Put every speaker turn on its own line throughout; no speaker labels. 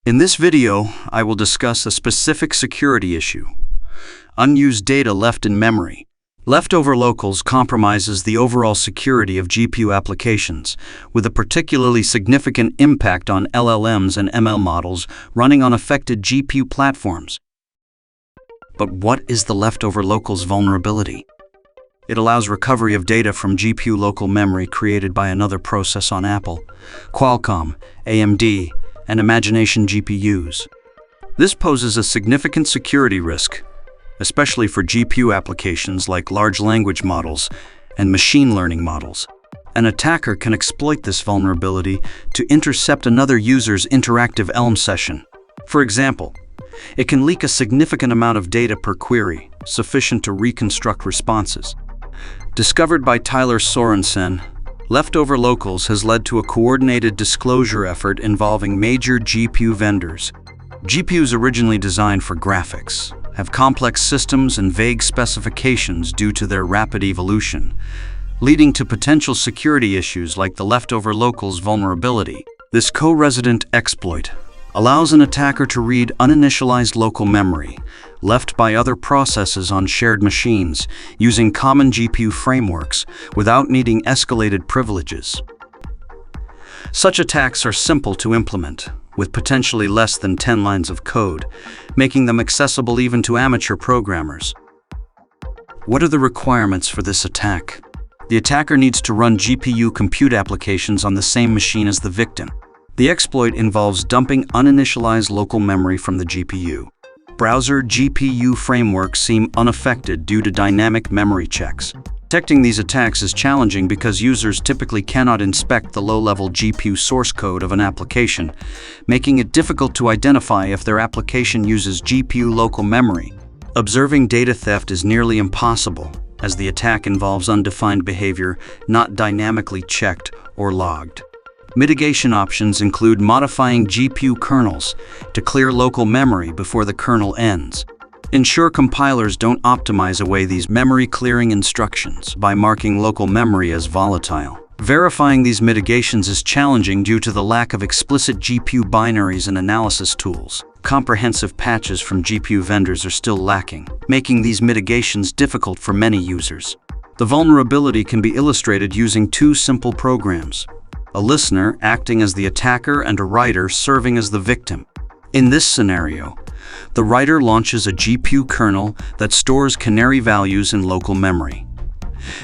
In this video, I will discuss a specific security issue: unused data left in memory. LeftoverLocals compromises the overall security of GPU applications, with a particularly significant impact on LLMs and ML models running on affected GPU platforms. But what is the LeftoverLocals vulnerability? It allows recovery of data from GPU local memory created by another process on Apple, Qualcomm, AMD, and Imagination GPUs. This poses a significant security risk, especially for GPU applications like large language models and machine learning models. An attacker can exploit this vulnerability to intercept another user's interactive LLM session. For example, it can leak a significant amount of data per query, sufficient to reconstruct responses. Discovered by Tyler Sorensen, LeftoverLocals has led to a coordinated disclosure effort involving major GPU vendors. GPUs originally designed for graphics have complex systems and vague specifications due to their rapid evolution, leading to potential security issues like the LeftoverLocals vulnerability. This co-resident exploit allows an attacker to read uninitialized local memory left by other processes on shared machines using common GPU frameworks without needing escalated privileges. Such attacks are simple to implement, with potentially less than 10 lines of code, making them accessible even to amateur programmers. What are the requirements for this attack? The attacker needs to run GPU compute applications on the same machine as the victim. The exploit involves dumping uninitialized local memory from the GPU. Browser GPU frameworks seem unaffected due to dynamic memory checks. Detecting these attacks is challenging because users typically cannot inspect the low-level GPU source code of an application, making it difficult to identify if their application uses GPU local memory. Observing data theft is nearly impossible, as the attack involves undefined behavior not dynamically checked or logged. Mitigation options include modifying GPU kernels to clear local memory before the kernel ends. Ensure compilers don't optimize away these memory clearing instructions by marking local memory as volatile. Verifying these mitigations is challenging due to the lack of explicit GPU binaries and analysis tools. Comprehensive patches from GPU vendors are still lacking, making these mitigations difficult for many users. The vulnerability can be illustrated using two simple programs: a listener acting as the attacker and a writer serving as the victim. In this scenario, the writer launches a GPU kernel that stores canary values in local memory.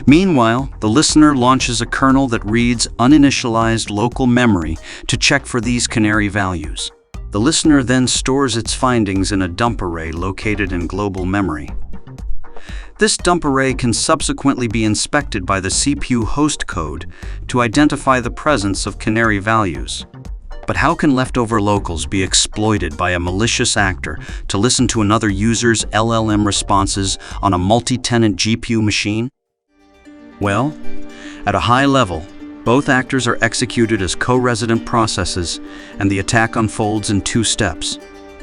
Meanwhile, the listener launches a kernel that reads uninitialized local memory to check for these canary values. The listener then stores its findings in a dump array located in global memory. This dump array can subsequently be inspected by the CPU host code to identify the presence of canary values. But how can LeftoverLocals be exploited by a malicious actor to listen to another user's LLM responses on a multi-tenant GPU machine? Well, at a high level, both actors are executed as co-resident processes, and the attack unfolds in two steps.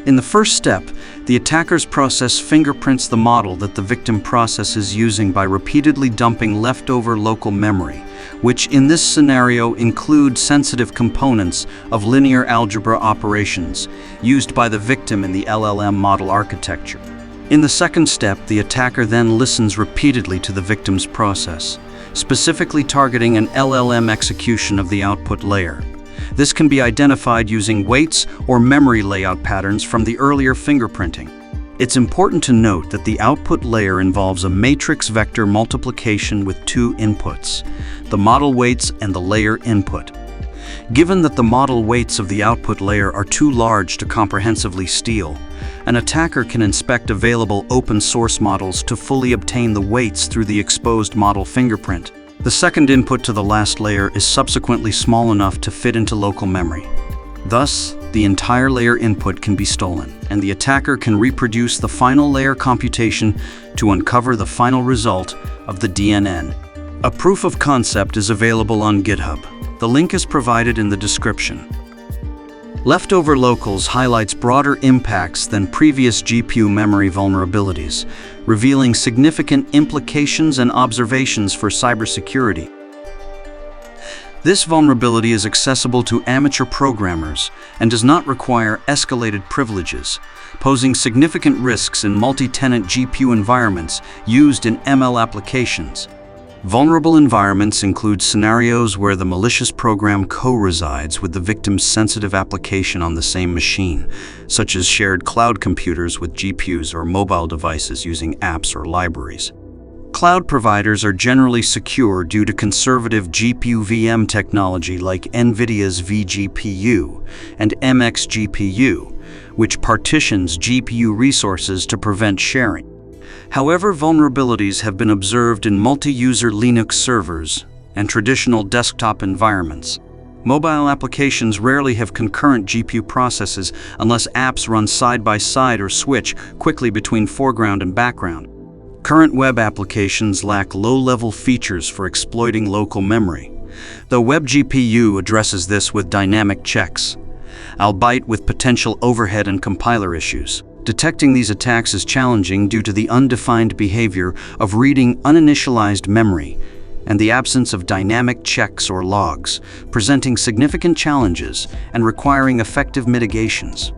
In the first step, the attacker's process fingerprints the model that the victim process is using by repeatedly dumping leftover local memory, which in this scenario include sensitive components of linear algebra operations used by the victim in the LLM model architecture. In the second step, the attacker then listens repeatedly to the victim's process, specifically targeting an LLM execution of the output layer. This can be identified using weights or memory layout patterns from the earlier fingerprinting. It's important to note that the output layer involves a matrix vector multiplication with two inputs, the model weights and the layer input. Given that the model weights of the output layer are too large to comprehensively steal, an attacker can inspect available open source models to fully obtain the weights through the exposed model fingerprint. The second input to the last layer is subsequently small enough to fit into local memory. Thus, the entire layer input can be stolen, and the attacker can reproduce the final layer computation to uncover the final result of the DNN. A proof of concept is available on GitHub. The link is provided in the description. LeftoverLocals highlights broader impacts than previous GPU memory vulnerabilities, revealing significant implications and observations for cybersecurity. This vulnerability is accessible to amateur programmers and does not require escalated privileges, posing significant risks in multi-tenant GPU environments used in ML applications. Vulnerable environments include scenarios where the malicious program co-resides with the victim's sensitive application on the same machine, such as shared cloud computers with GPUs or mobile devices using apps or libraries. Cloud providers are generally secure due to conservative GPU VM technology like NVIDIA's vGPU and MXGPU, which partitions GPU resources to prevent sharing. However, vulnerabilities have been observed in multi-user Linux servers and traditional desktop environments. Mobile applications rarely have concurrent GPU processes unless apps run side by side or switch quickly between foreground and background. Current web applications lack low-level features for exploiting local memory, though WebGPU addresses this with dynamic checks, albeit with potential overhead and compiler issues. Detecting these attacks is challenging due to the undefined behavior of reading uninitialized memory and the absence of dynamic checks or logs, presenting significant challenges and requiring effective mitigations.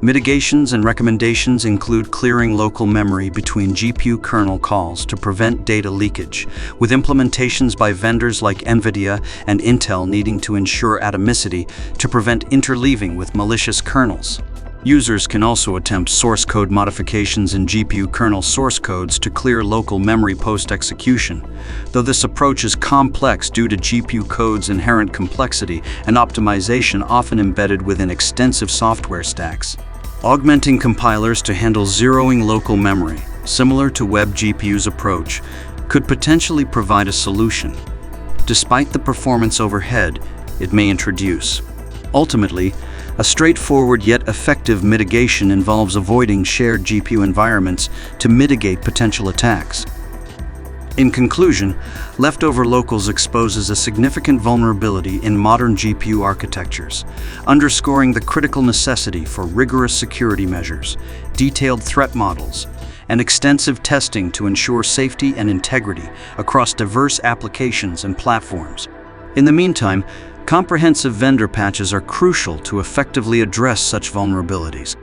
Mitigations and recommendations include clearing local memory between GPU kernel calls to prevent data leakage, with implementations by vendors like NVIDIA and Intel needing to ensure atomicity to prevent interleaving with malicious kernels. Users can also attempt source code modifications in GPU kernel source codes to clear local memory post-execution, though this approach is complex due to GPU code's inherent complexity and optimization often embedded within extensive software stacks. Augmenting compilers to handle zeroing local memory, similar to WebGPU's approach, could potentially provide a solution, despite the performance overhead it may introduce. Ultimately, a straightforward yet effective mitigation involves avoiding shared GPU environments to mitigate potential attacks. In conclusion, LeftoverLocals exposes a significant vulnerability in modern GPU architectures, underscoring the critical necessity for rigorous security measures, detailed threat models, and extensive testing to ensure safety and integrity across diverse applications and platforms. In the meantime, comprehensive vendor patches are crucial to effectively address such vulnerabilities.